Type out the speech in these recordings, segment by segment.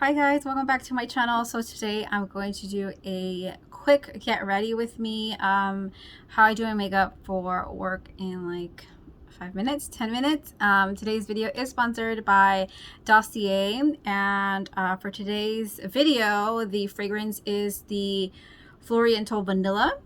Hi guys, welcome back to my channel. So today I'm going to do a quick get ready with me, how I do my makeup for work in like 5 minutes, 10 minutes. Today's video is sponsored by Dossier, and for today's video the fragrance is the Floriental Vanilla.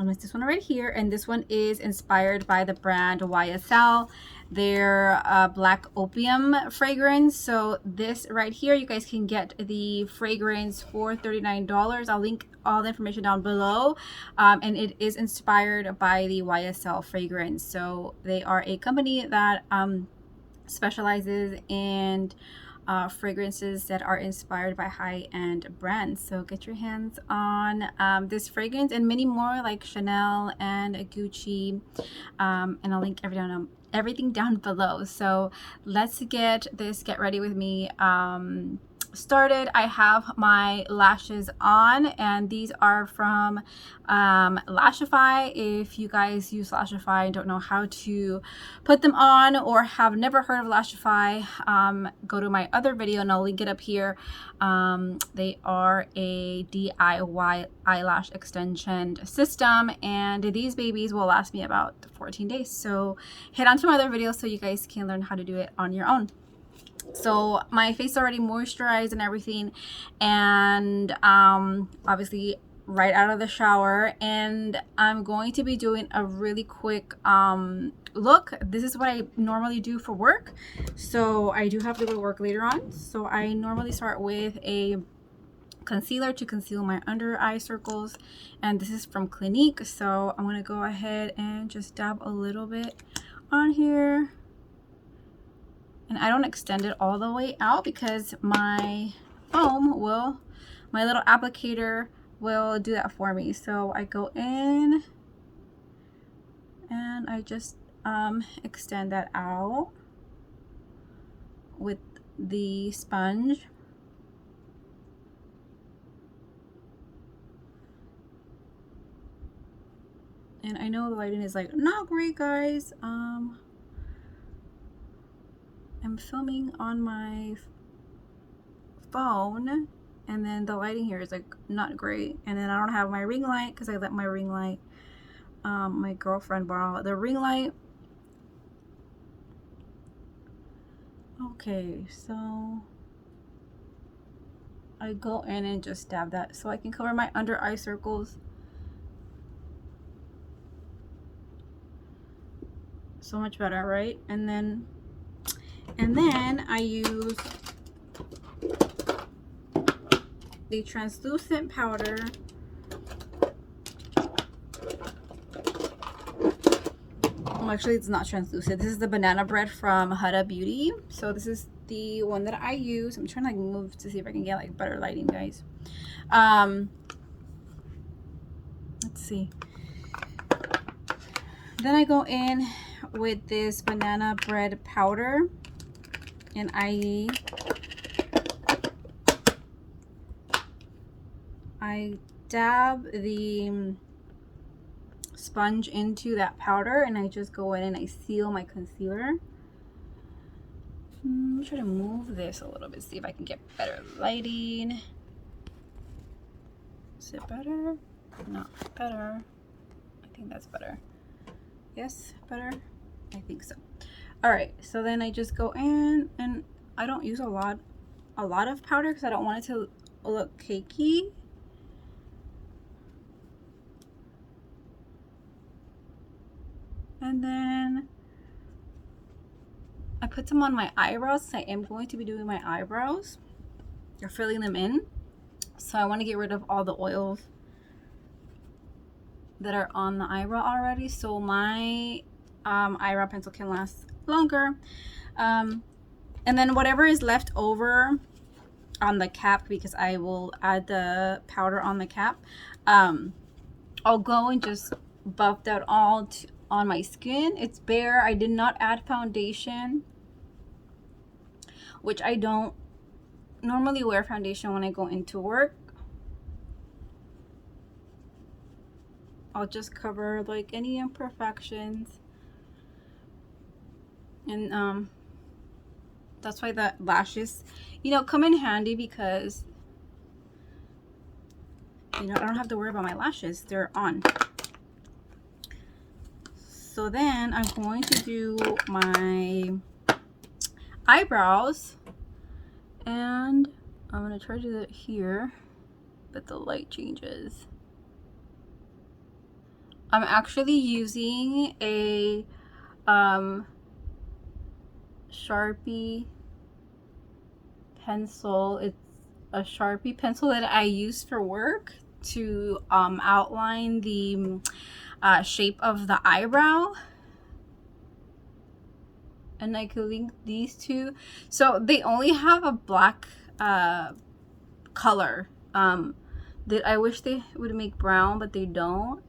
It's this one right here, and this one is inspired by the brand YSL, their black opium fragrance. So this right here, you guys can get the fragrance for $39. I'll link all the information down below, and it is inspired by the YSL fragrance. So they are a company that specializes in fragrances that are inspired by high-end brands. So get your hands on this fragrance and many more like Chanel and Gucci, and I'll link everything down below. So let's get ready with me started. I have my lashes on, and these are from Lashify. If you guys use Lashify and don't know how to put them on or have never heard of Lashify, go to my other video and I'll link it up here. They are a DIY eyelash extension system, and these babies will last me about 14 days. So head on to my other video so you guys can learn how to do it on your own. So my face is already moisturized and everything, and obviously right out of the shower, and I'm going to be doing a really quick look. This is what I normally do for work, so I do have to go to work later on. So I normally start with a concealer to conceal my under eye circles, and this is from Clinique. So I'm going to go ahead and just dab a little bit on here. And I don't extend it all the way out because my my little applicator will do that for me. So I go in and I just extend that out with the sponge. And I know the lighting is like not great, guys. I'm filming on my phone, and then the lighting here is like not great, and then I don't have my ring light because I let my ring light, my girlfriend borrow the ring light. Okay, so I go in and just dab that so I can cover my under eye circles. So much better, right? And then I use the translucent powder. Well, actually it's not translucent. This is the banana bread from Huda Beauty. So this is the one that I use. I'm trying to like move to see if I can get like better lighting, guys. Let's see. Then I go in with this banana bread powder, and I dab the sponge into that powder, and I just go in and I seal my concealer. I'm trying to move this a little bit, see if I can get better lighting. Is it better? Not better. I think that's better. Yes, better? I think so. Alright, so then I just go in, and I don't use a lot of powder because I don't want it to look cakey. And then I put some on my eyebrows. I am going to be doing my eyebrows. You're filling them in. So I want to get rid of all the oils that are on the eyebrow already, so my eyebrow pencil can last longer. And then whatever is left over on the cap, because I will add the powder on the cap, I'll go and just buff that all on my skin. It's bare. I did not add foundation, which I don't normally wear foundation when I go into work. I'll just cover like any imperfections, and That's why the lashes, you know, come in handy because, you know, I don't have to worry about my lashes. They're on. So then I'm going to do my eyebrows, and I'm going to try to do it here, but the light changes. I'm actually using a Sharpie pencil. It's a Sharpie pencil that I use for work to outline the shape of the eyebrow. And I could link these two. So they only have a black color. That I wish they would make brown, but they don't.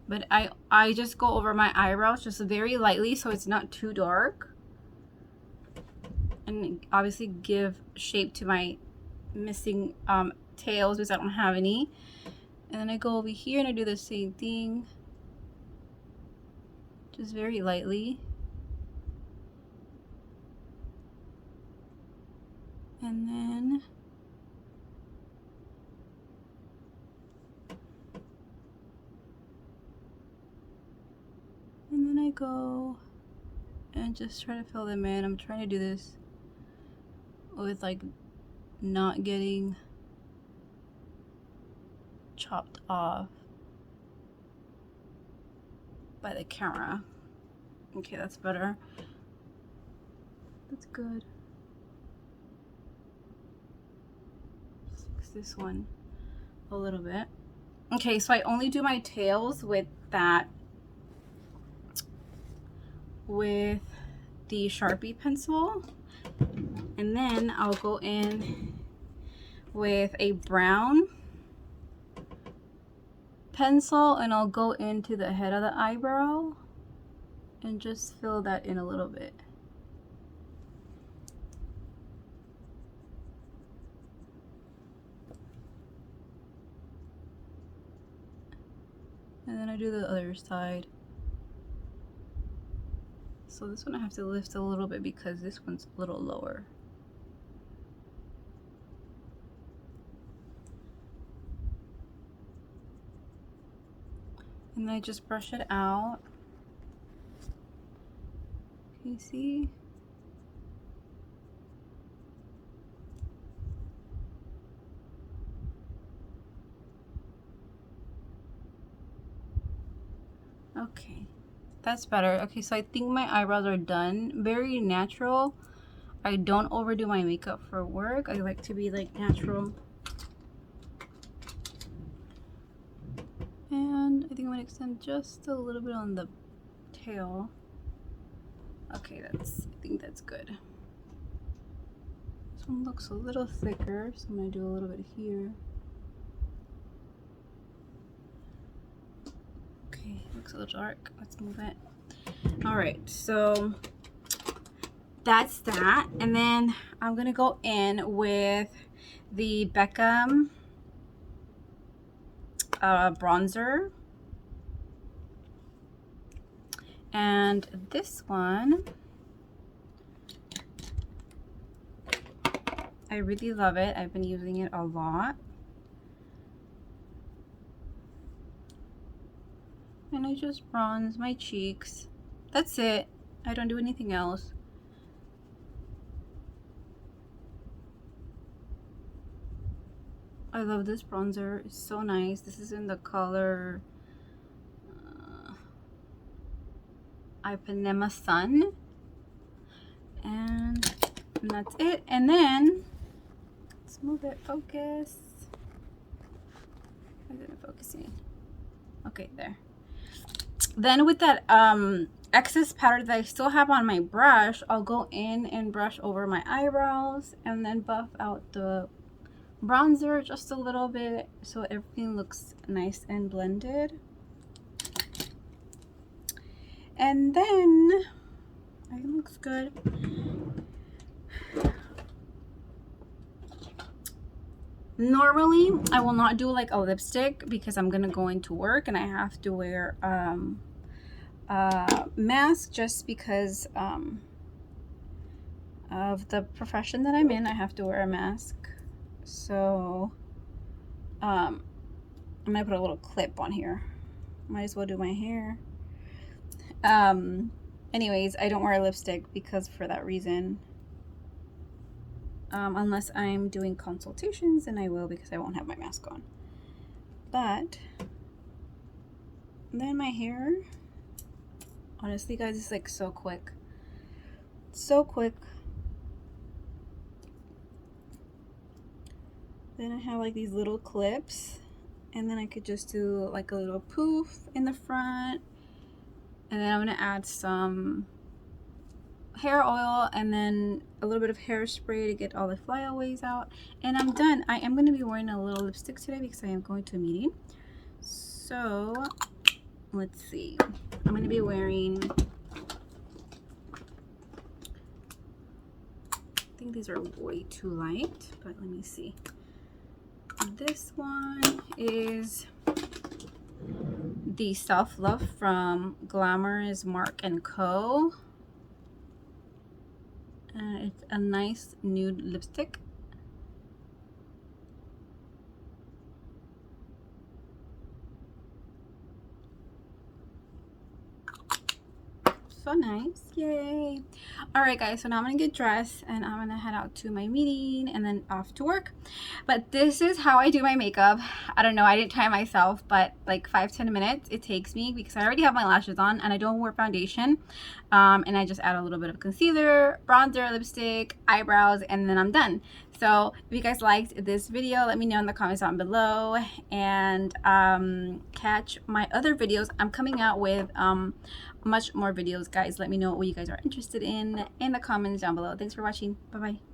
But I just go over my eyebrows just very lightly so it's not too dark. And obviously give shape to my missing tails because I don't have any. And then I go over here and I do the same thing. Just very lightly. And then I go and just try to fill them in. I'm trying to do this with like not getting chopped off by the camera. Okay, that's better. That's good. Fix this one a little bit. Okay, so I only do my tails with that, with the Sharpie pencil, and then I'll go in with a brown pencil and I'll go into the head of the eyebrow and just fill that in a little bit. And then I do the other side. So this one I have to lift a little bit because this one's a little lower. And then I just brush it out. Can you see? Okay, that's better. Okay, so I think my eyebrows are done. Very natural. I don't overdo my makeup for work. I like to be like natural. And I think I'm gonna extend just a little bit on the tail. Okay, I think that's good. This one looks a little thicker, so I'm gonna do a little bit here. Okay, looks a little dark. Let's move it. All right, so that's that. And then I'm gonna go in with the Beckham bronzer. And this one, I really love it. I've been using it a lot. And I just bronze my cheeks. That's it. I don't do anything else. I love this bronzer. It's so nice. This is in the color Ipanema Sun. And that's it. And then, let's move it. Focus. Why isn't it focusing? Okay, there. Then with that excess powder that I still have on my brush, I'll go in and brush over my eyebrows and then buff out the bronzer just a little bit so everything looks nice and blended. And then I think it looks good. Normally I will not do like a lipstick because I'm gonna go into work and I have to wear mask just because of the profession that I'm in. I have to wear a mask. So I'm gonna put a little clip on here. Might as well do my hair. Anyways, I don't wear lipstick because for that reason. Unless I'm doing consultations, and I will because I won't have my mask on. But then my hair, honestly guys, it's like so quick. So quick. Then I have like these little clips, and then I could just do like a little poof in the front, and then I'm gonna add some hair oil and then a little bit of hairspray to get all the flyaways out, and I'm done. I am going to be wearing a little lipstick today because I am going to a meeting. So let's see, I'm going to be wearing, I think these are way too light, but let me see. This one is the Self Love from Glamour's Mark & Co. It's a nice nude lipstick. So nice, yay. All right guys, so now I'm gonna get dressed and I'm gonna head out to my meeting and then off to work. But this is how I do my makeup. I don't know, I didn't time myself, but like 5-10 minutes it takes me because I already have my lashes on and I don't wear foundation. And I just add a little bit of concealer, bronzer, lipstick, eyebrows, and then I'm done. So if you guys liked this video, let me know in the comments down below, and catch my other videos. I'm coming out with much more videos, guys. Let me know what you guys are interested in the comments down below. Thanks for watching. Bye bye.